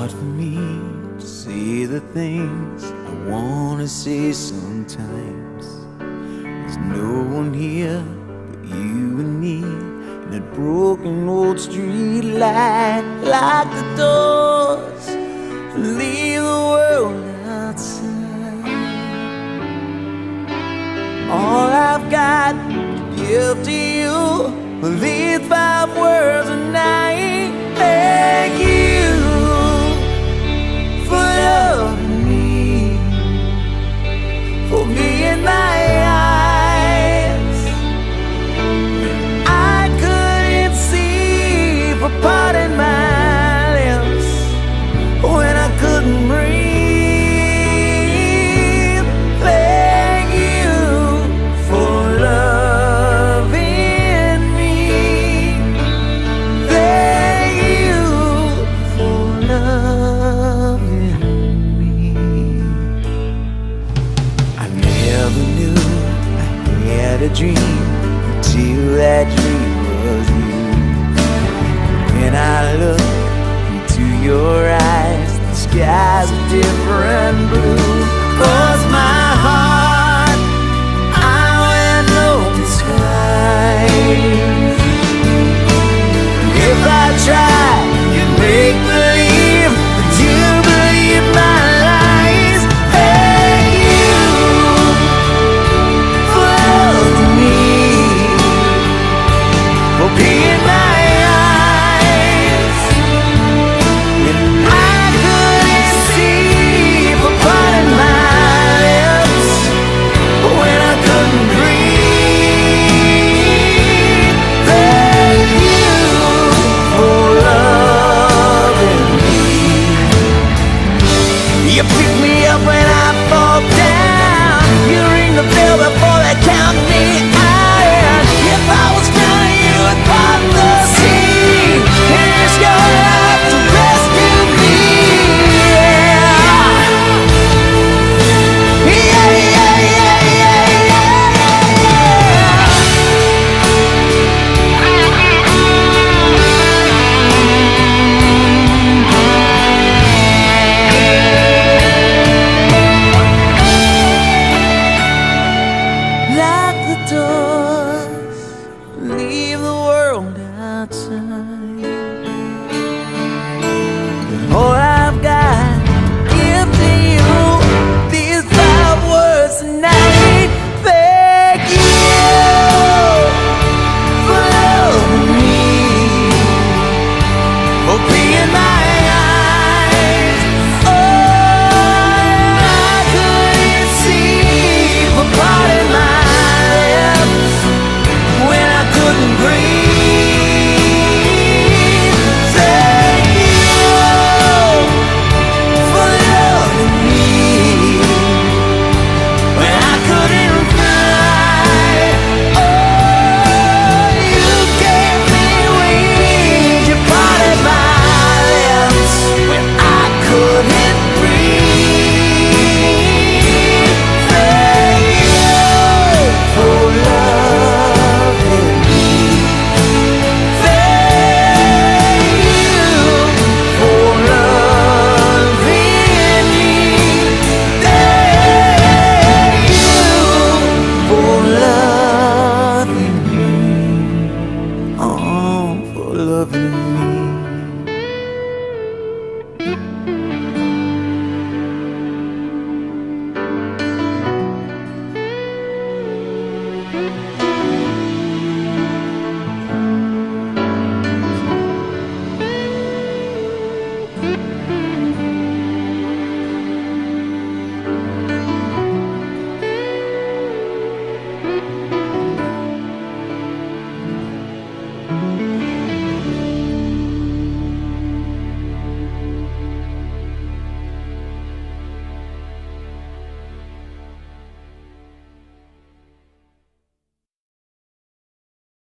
hard for me to say the things I wanna say sometimes. There's no one here but you and me, and that broken old street light. Lock the doors, leave the world outside. All I've got to give to you are these 5 words a night. Thank you for loving me, for being my eyes. I couldn't see, for parting my lips when I couldn't breathe. Thank you for loving me. Thank you for loving me. I never knew I had a dream until that dream was you. When I look into your eyes, the sky's a different blue. 'Cause my heart, I went open skies. If I try